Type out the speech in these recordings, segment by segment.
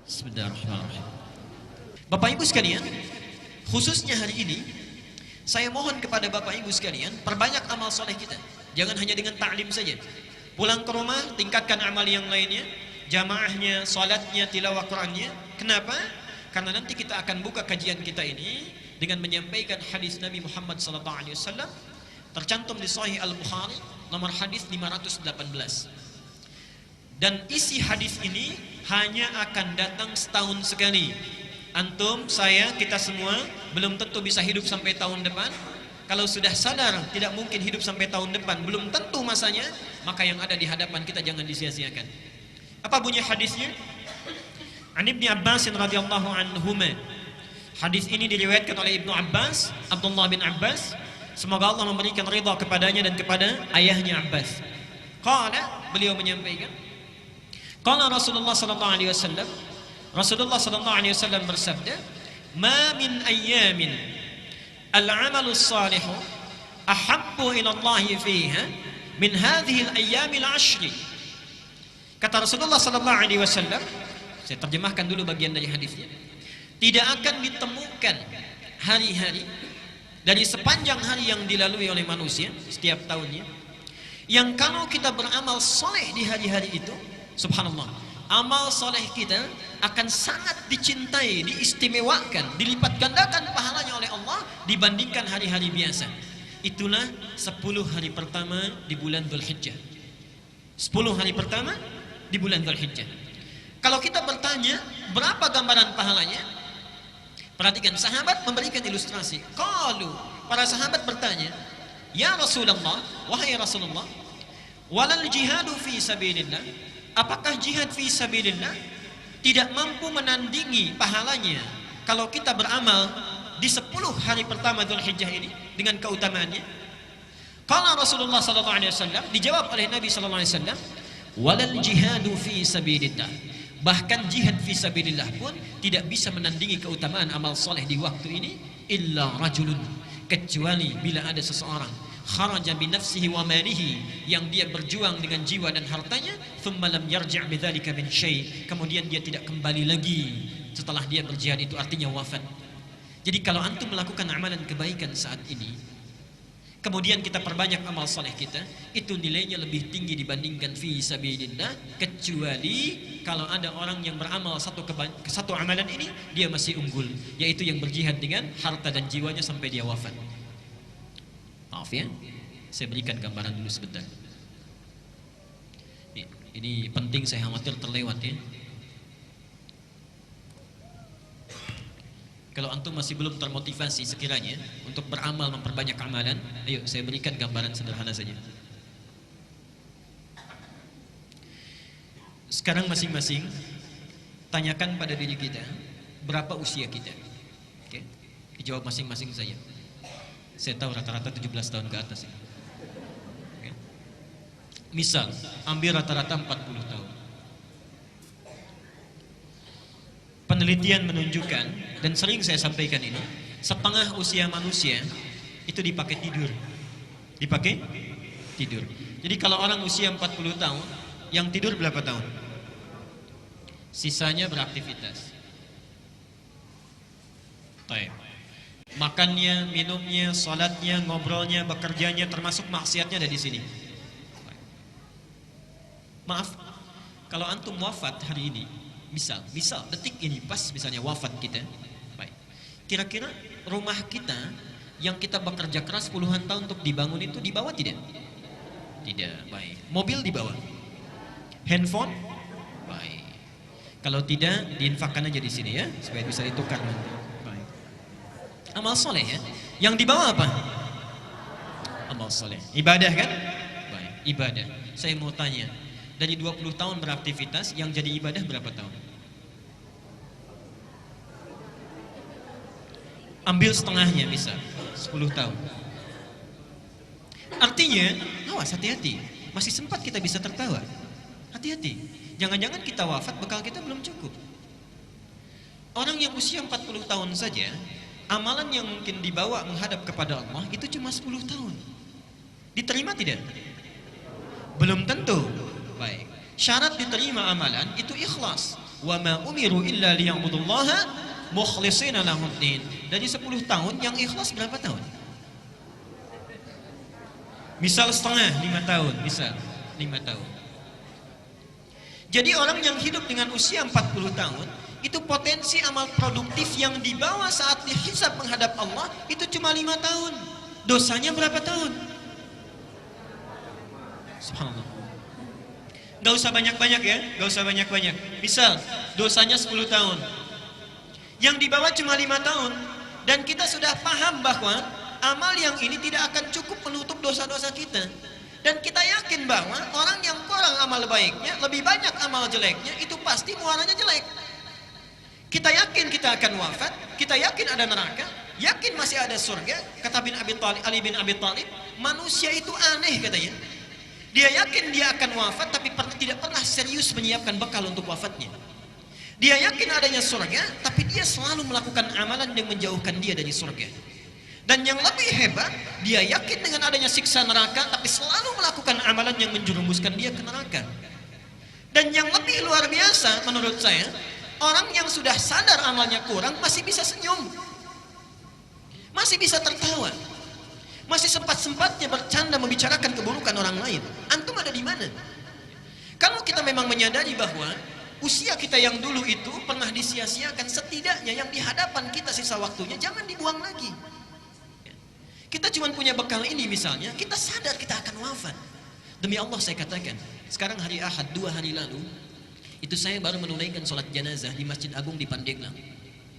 Bismillahirrahmanirrahim. Bapak Ibu sekalian, khususnya hari ini saya mohon kepada Bapak Ibu sekalian, perbanyak amal soleh kita. Jangan hanya dengan ta'lim saja. Pulang ke rumah, tingkatkan amal yang lainnya, jamaahnya, salatnya, tilawah Qur'annya. Kenapa? Karena nanti kita akan buka kajian kita ini dengan menyampaikan hadis Nabi Muhammad SAW tercantum di Sahih Al-Bukhari nomor hadis 518. Dan isi hadis ini hanya akan datang setahun sekali. Antum, saya, kita semua belum tentu bisa hidup sampai tahun depan. Kalau sudah sadar tidak mungkin hidup sampai tahun depan, belum tentu masanya, maka yang ada di hadapan kita jangan disia-siakan. Apa bunyi hadisnya? An Ibnu Abbas radhiyallahu anhuma. Hadis ini diriwayatkan oleh Ibnu Abbas, Abdullah bin Abbas. Semoga Allah memberikan ridha kepadanya dan kepada ayahnya Abbas. Qala, beliau menyampaikan, qala Rasulullah sallallahu alaihi wasallam, Rasulullah sallallahu alaihi wasallam bersabda, "Ma min ayyamin al-'amalu shalihu ahabbu ila Allah fiha min hadhihi al-ayyam al-'ashr." Kata Rasulullah sallallahu alaihi wasallam, saya terjemahkan dulu bagian dari hadisnya. Tidak akan ditemukan hari-hari dari sepanjang hari yang dilalui oleh manusia setiap tahunnya yang kalau kita beramal soleh di hari-hari itu, subhanallah, amal soleh kita akan sangat dicintai, diistimewakan, dilipat gandakan pahalanya oleh Allah dibandingkan hari-hari biasa. Itulah 10 hari pertama di bulan Dzulhijjah. 10 hari pertama di bulan Dzulhijjah. Kalau kita bertanya berapa gambaran pahalanya, perhatikan, sahabat memberikan ilustrasi. Qalu, para sahabat bertanya, "Ya Rasulullah, wahai Rasulullah, walal jihadu fi sabilillah, apakah jihad fi sabilillah tidak mampu menandingi pahalanya kalau kita beramal di 10 hari pertama Dzulhijjah ini dengan keutamaannya?" Qala Rasulullah sallallahu alaihi wasallam, dijawab oleh Nabi sallallahu alaihi wasallam, "Walal jihadu fi sabilillah." Bahkan jihad fi sabilillah pun tidak bisa menandingi keutamaan amal soleh di waktu ini, illa rajulun, kecuali bila ada seseorang kharaja bi nafsihi wa malihi, yang dia berjuang dengan jiwa dan hartanya, thumma lam yarji' bidzalika min syai', kemudian dia tidak kembali lagi setelah dia berjihad, itu artinya wafat. Jadi kalau antum melakukan amalan kebaikan saat ini, kemudian kita perbanyak amal soleh kita, itu nilainya lebih tinggi dibandingkan fi sabilillah, kecuali kalau ada orang yang beramal satu amalan ini dia masih unggul, yaitu yang berjihad dengan harta dan jiwanya sampai dia wafat. Maaf ya, saya berikan gambaran dulu sebentar. Ini penting, saya khawatir terlewat ya. Kalau antum masih belum termotivasi sekiranya untuk beramal, memperbanyak amalan, ayo saya berikan gambaran sederhana saja. Sekarang masing-masing tanyakan pada diri kita, berapa usia kita? Oke, dijawab masing-masing saja. Saya tahu rata-rata 17 tahun ke atas ya. Oke. Misal, ambil rata-rata 40 tahun. Penelitian menunjukkan, dan sering saya sampaikan ini, setengah usia manusia itu dipakai tidur. Dipakai tidur. Jadi kalau orang usia 40 tahun, yang tidur berapa tahun? Sisanya beraktivitas. Baik. Makannya, minumnya, salatnya, ngobrolnya, bekerjanya, termasuk maksiatnya ada di sini. Maaf, kalau antum wafat hari ini, misal detik ini pas misalnya wafat kita, baik, kira-kira rumah kita yang kita bekerja keras puluhan tahun untuk dibangun itu dibawa tidak? Tidak. Baik. Mobil dibawa? Handphone? Baik. Kalau tidak, diinfakkan aja di sini ya, supaya bisa ditukar nanti. Baik. Amal soleh ya. Yang dibawa apa? Amal soleh. Ibadah kan? Baik. Ibadah. Saya mau tanya, dari 20 tahun beraktivitas, yang jadi ibadah berapa tahun? Ambil setengahnya misal, 10 tahun. Artinya, awas, hati-hati. Masih sempat kita bisa tertawa. Hati-hati. Jangan-jangan kita wafat, bekal kita belum cukup. Orang yang usia 40 tahun saja, amalan yang mungkin dibawa menghadap kepada Allah itu cuma 10 tahun. Diterima tidak? Belum tentu. Baik. Syarat diterima amalan itu ikhlas. Wa ma umiru illa liya'budullaha mukhlishina lahuddin. Dari 10 tahun yang ikhlas berapa tahun? Misal setengah, 5 tahun, misal 5 tahun. Jadi orang yang hidup dengan usia 40 tahun, itu potensi amal produktif yang dibawa saat dihisab menghadap Allah itu cuma 5 tahun. Dosanya berapa tahun? Subhanallah. Gak usah banyak-banyak ya, gak usah banyak-banyak. Misal, dosanya 10 tahun. Yang dibawa cuma 5 tahun. Dan kita sudah paham bahwa amal yang ini tidak akan cukup menutup dosa-dosa kita. Dan kita yakin bahwa orang yang kurang amal baiknya, lebih banyak amal jeleknya, itu pasti muaranya jelek. Kita yakin kita akan wafat, kita yakin ada neraka, yakin masih ada surga. Kata Ali bin Abi Thalib, manusia itu aneh katanya. Dia yakin dia akan wafat, tapi tidak pernah serius menyiapkan bekal untuk wafatnya. Dia yakin adanya surga, tapi dia selalu melakukan amalan yang menjauhkan dia dari surga. Dan yang lebih hebat, dia yakin dengan adanya siksa neraka, tapi selalu melakukan amalan yang menjerumuskan dia ke neraka. Dan yang lebih luar biasa menurut saya, orang yang sudah sadar amalnya kurang masih bisa senyum, masih bisa tertawa, masih sempat-sempatnya bercanda membicarakan keburukan orang lain. Antum ada di mana? Kalau kita memang menyadari bahwa usia kita yang dulu itu pernah disia-siakan, setidaknya yang di hadapan kita sisa waktunya jangan dibuang lagi. Kita cuma punya bekal ini misalnya, kita sadar kita akan wafat. Demi Allah saya katakan, sekarang hari Ahad 2 hari lalu, itu saya baru menunaikan sholat jenazah di Masjid Agung di Pandeglang.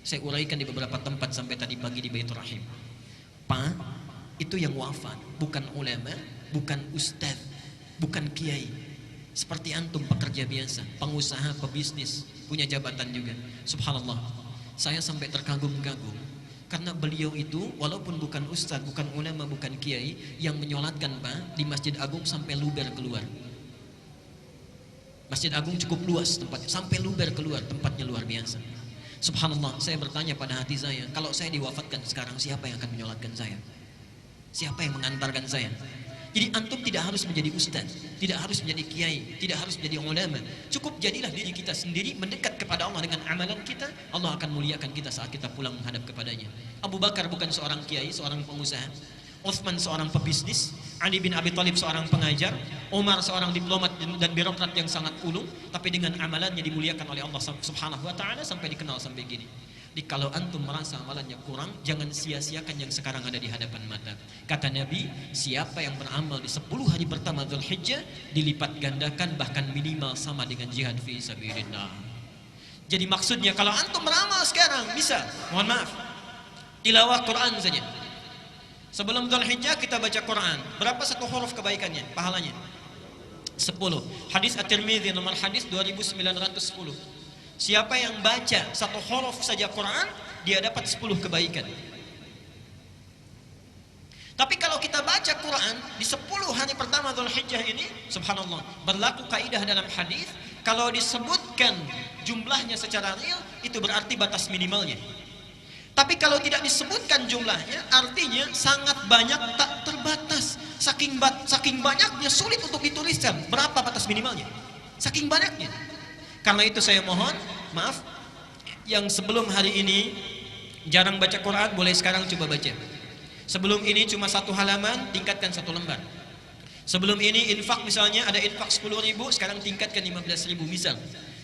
Saya uraikan di beberapa tempat sampai tadi pagi di Baitur Rahim. Pak, itu yang wafat bukan ulama, bukan ustaz, bukan kiai. Seperti antum pekerja biasa, pengusaha, pebisnis, punya jabatan juga. Subhanallah, saya sampai terkagum-kagum. Karena beliau itu walaupun bukan ustaz, bukan ulama, bukan kiai, yang menyolatkan Pak di Masjid Agung sampai luber keluar. Masjid Agung cukup luas tempatnya, sampai luber keluar, tempatnya luar biasa. Subhanallah, saya bertanya pada hati saya, kalau saya diwafatkan sekarang, siapa yang akan menyolatkan saya? Siapa yang mengantarkan saya? Jadi antum tidak harus menjadi ustaz, tidak harus menjadi kiai, tidak harus menjadi ulama. Cukup jadilah diri kita sendiri mendekat kepada Allah dengan amalan kita. Allah akan muliakan kita saat kita pulang menghadap kepadanya. Abu Bakar bukan seorang kiai, seorang pengusaha. Utsman seorang pebisnis, Ali bin Abi Thalib seorang pengajar, Umar seorang diplomat dan birokrat yang sangat ulung, tapi dengan amalannya dimuliakan oleh Allah Subhanahu wa taala sampai dikenal sampai gini. Jadi kalau antum merasa amalannya kurang, jangan sia-siakan yang sekarang ada di hadapan mata. Kata Nabi, siapa yang beramal di 10 hari pertama Dzulhijjah dilipat gandakan bahkan minimal sama dengan jihad fi sabilillah. Jadi maksudnya kalau antum beramal sekarang bisa, mohon maaf, tilawah Quran saja. Sebelum Dzulhijjah kita baca Quran, berapa satu huruf kebaikannya, pahalanya? 10. Hadis At-Tirmidzi nomor hadis 2910. Siapa yang baca satu huruf saja Quran, dia dapat 10 kebaikan. Tapi kalau kita baca Quran di 10 hari pertama Dzulhijjah ini, subhanallah, berlaku kaidah dalam hadis, kalau disebutkan jumlahnya secara real, itu berarti batas minimalnya. Tapi kalau tidak disebutkan jumlahnya, artinya sangat banyak tak terbatas. Saking banyaknya sulit untuk dituliskan berapa batas minimalnya. Saking banyaknya. Karena itu saya mohon, maaf, yang sebelum hari ini jarang baca Quran, boleh sekarang coba baca. Sebelum ini cuma 1 halaman, tingkatkan 1 lembar. Sebelum ini infak misalnya, ada infak 10.000, sekarang tingkatkan 15.000 misal.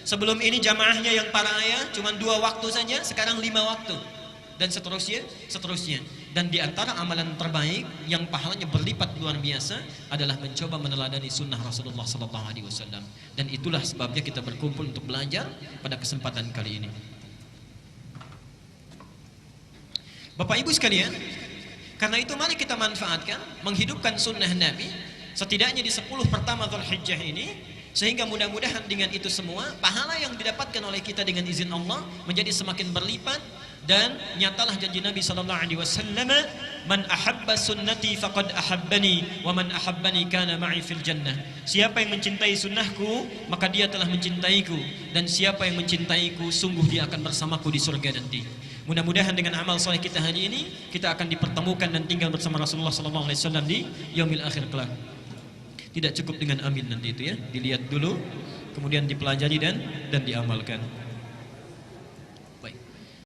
Sebelum ini jamaahnya yang para ayah, cuma 2 waktu saja, sekarang 5 waktu. Dan seterusnya. Dan di antara amalan terbaik yang pahalanya berlipat luar biasa adalah mencoba meneladani sunnah Rasulullah SAW. Dan itulah sebabnya kita berkumpul untuk belajar pada kesempatan kali ini. Bapak Ibu sekalian, karena itu mari kita manfaatkan menghidupkan sunnah Nabi setidaknya di 10 pertama Dzulhijjah ini, sehingga mudah-mudahan dengan itu semua pahala yang didapatkan oleh kita dengan izin Allah menjadi semakin berlipat. Dan nyatalah janji Nabi SAW, man ahabba sunnati faqad ahabbani wa man ahabbani kana ma'i fil jannah. Siapa yang mencintai sunnahku, maka dia telah mencintaiku, dan siapa yang mencintaiku, sungguh dia akan bersamaku di surga nanti. Mudah-mudahan dengan amal soleh kita hari ini, kita akan dipertemukan dan tinggal bersama Rasulullah SAW di yaumil akhir kelak. Tidak cukup dengan amin nanti itu ya, dilihat dulu, kemudian dipelajari dan diamalkan.